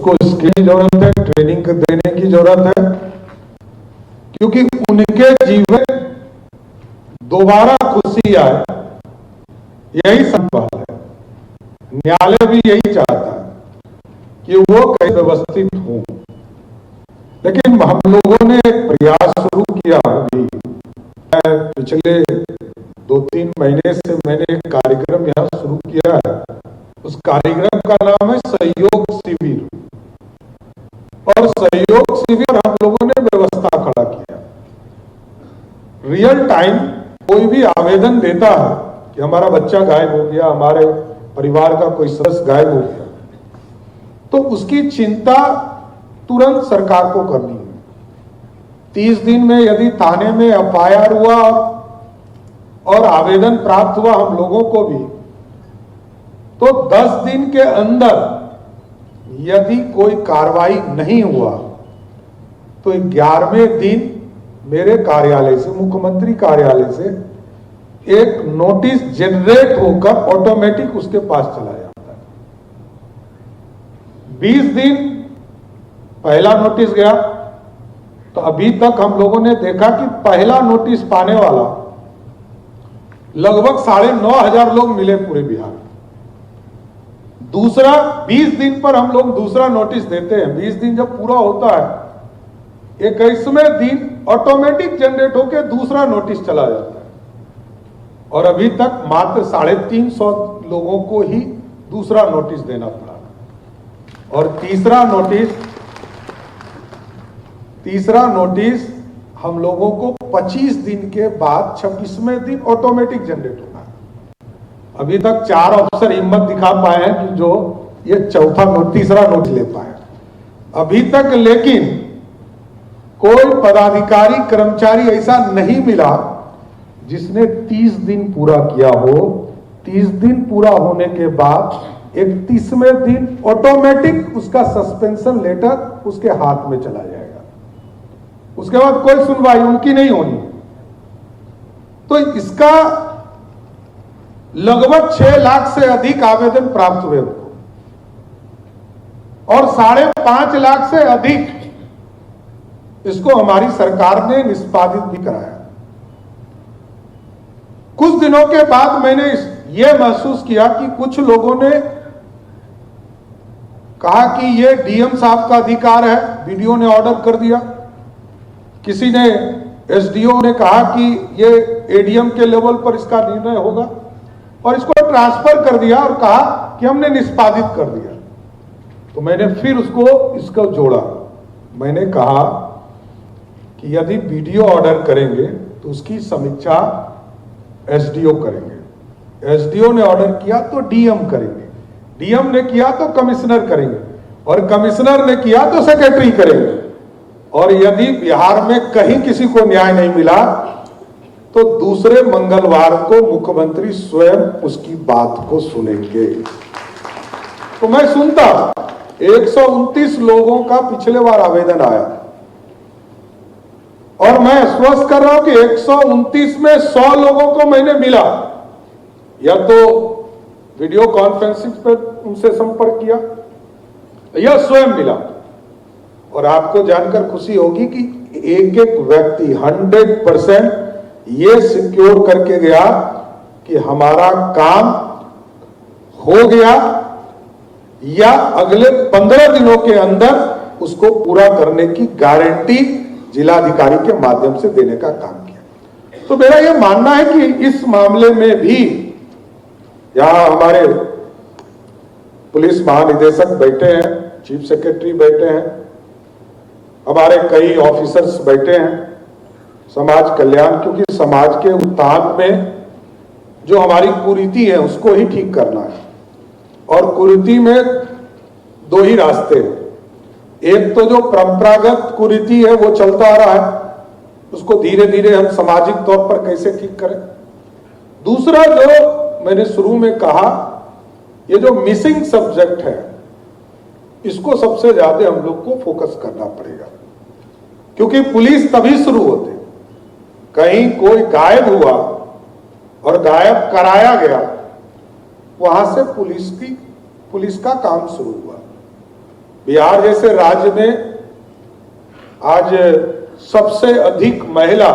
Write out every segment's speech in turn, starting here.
उसको स्किल की जरूरत है, ट्रेनिंग देने की जरूरत है, क्योंकि उनके जीवन दोबारा खुशी आए, यही सवाल है। न्यायालय भी यही चाहता है कि वो कहीं व्यवस्थित हो, लेकिन हम लोगों ने एक प्रयास शुरू किया। अभी पिछले 2-3 महीने से मैंने एक कार्यक्रम यहाँ शुरू किया है। उस कार्यक्रम का नाम है सहयोग शिविर, और सहयोग शिविर हम लोगों ने व्यवस्था खड़ा किया। रियल टाइम कोई भी आवेदन देता है कि हमारा बच्चा गायब हो गया, हमारे परिवार का कोई सदस्य गायब हो गया, तो उसकी चिंता तुरंत सरकार को करनी है। 30 दिन में यदि थाने में एफआईआर हुआ और आवेदन प्राप्त हुआ हम लोगों को भी, तो 10 दिन के अंदर यदि कोई कार्रवाई नहीं हुआ तो 11वें दिन मेरे कार्यालय से, मुख्यमंत्री कार्यालय से एक नोटिस जनरेट होकर ऑटोमेटिक उसके पास चला जाता है। 20 दिन पहला नोटिस गया, तो अभी तक हम लोगों ने देखा कि पहला नोटिस पाने वाला लगभग 9,500 लोग मिले पूरे बिहार में। दूसरा 20 दिन पर हम लोग दूसरा नोटिस देते हैं। 20 दिन जब पूरा होता है, 21वें दिन ऑटोमेटिक जनरेट होकर दूसरा नोटिस चला जाता है, और अभी तक मात्र 350 लोगों को ही दूसरा नोटिस देना पड़ा। और तीसरा नोटिस हम लोगों को 25 दिन के बाद 26वें दिन ऑटोमेटिक जनरेट होना है। अभी तक 4 अफसर हिम्मत दिखा पाए हैं कि जो ये तीसरा नोटिस ले पाए अभी तक, लेकिन कोई पदाधिकारी कर्मचारी ऐसा नहीं मिला जिसने 30 दिन पूरा किया हो। 30 दिन पूरा होने के बाद 31वें दिन ऑटोमेटिक उसका सस्पेंशन लेटर उसके हाथ में चला जाएगा। उसके बाद कोई सुनवाई उनकी नहीं होनी। तो इसका लगभग 6 लाख से अधिक आवेदन प्राप्त हुए उनको, और 5.5 लाख से अधिक इसको हमारी सरकार ने निष्पादित भी कराया। कुछ दिनों के बाद मैंने यह महसूस किया कि कुछ लोगों ने कहा कि यह डीएम साहब का अधिकार है, बीडीओ ने ऑर्डर कर दिया। किसी ने, एसडीओ ने कहा कि यह एडीएम के लेवल पर इसका निर्णय होगा, और इसको ट्रांसफर कर दिया और कहा कि हमने निष्पादित कर दिया। तो मैंने फिर इसको जोड़ा। मैंने कहा कि यदि बीडीओ ऑर्डर करेंगे तो उसकी समीक्षा एसडीओ करेंगे, एसडीओ ने ऑर्डर किया तो डीएम करेंगे, डीएम ने किया तो कमिश्नर करेंगे, और कमिश्नर ने किया तो सेक्रेटरी करेंगे। और यदि बिहार में कहीं किसी को न्याय नहीं मिला तो दूसरे मंगलवार को मुख्यमंत्री स्वयं उसकी बात को सुनेंगे। तो मैं सुनता, 129 लोगों का पिछले बार आवेदन आया, और मैं आश्वस्त कर रहा हूं कि 129 में 100 लोगों को मैंने मिला, या तो वीडियो कॉन्फ्रेंसिंग पर उनसे संपर्क किया या स्वयं मिला। और आपको जानकर खुशी होगी कि एक एक व्यक्ति 100% ये सिक्योर करके गया कि हमारा काम हो गया, या अगले 15 दिनों के अंदर उसको पूरा करने की गारंटी जिलाधिकारी के माध्यम से देने का काम किया। तो मेरा यह मानना है कि इस मामले में भी यहां हमारे पुलिस महानिदेशक बैठे हैं, चीफ सेक्रेटरी बैठे हैं, हमारे कई ऑफिसर्स बैठे हैं, समाज कल्याण, क्योंकि समाज के उत्थान में जो हमारी कुरीति है उसको ही ठीक करना है। और कुरीति में 2 ही रास्ते हैं। एक तो जो परंपरागत कुरीति है वो चलता आ रहा है, उसको धीरे धीरे हम सामाजिक तौर पर कैसे ठीक करें। दूसरा, जो मैंने शुरू में कहा, ये जो मिसिंग सब्जेक्ट है, इसको सबसे ज्यादा हम लोग को फोकस करना पड़ेगा, क्योंकि पुलिस तभी शुरू होती, कहीं कोई गायब हुआ और गायब कराया गया, वहां से पुलिस का काम शुरू हुआ। बिहार जैसे राज्य में आज सबसे अधिक महिला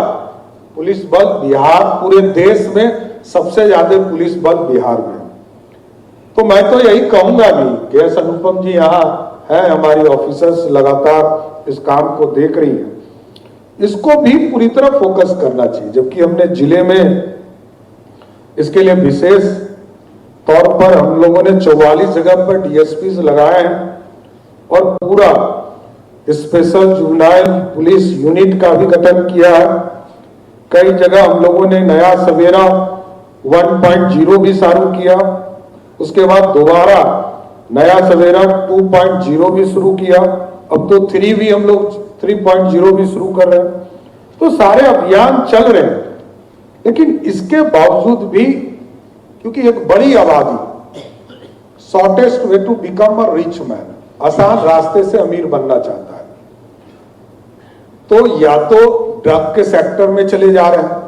पुलिस बल बिहार, पूरे देश में सबसे ज्यादा पुलिस बल बिहार में। तो मैं तो यही कहूंगा भी कि एस अनुपम जी यहाँ है, हमारी ऑफिसर्स लगातार इस काम को देख रही हैं, इसको भी पूरी तरह फोकस करना चाहिए। जबकि हमने जिले में इसके लिए विशेष तौर पर हम लोगों ने 44 जगह पर डीएसपी लगाए हैं और पूरा स्पेशल जुवेनाइल पुलिस यूनिट का भी गठन किया है। कई जगह हम लोगों ने नया सवेरा 1.0 भी शुरू किया, उसके बाद दोबारा नया सवेरा 2.0 भी शुरू किया, अब तो 3 भी हम लोग 3.0 भी शुरू कर रहे हैं। तो सारे अभियान चल रहे हैं, लेकिन इसके बावजूद भी क्योंकि एक बड़ी आबादी shortest way to become a rich man, आसान रास्ते से अमीर बनना चाहता है, तो या तो ड्रग के सेक्टर में चले जा रहे हैं,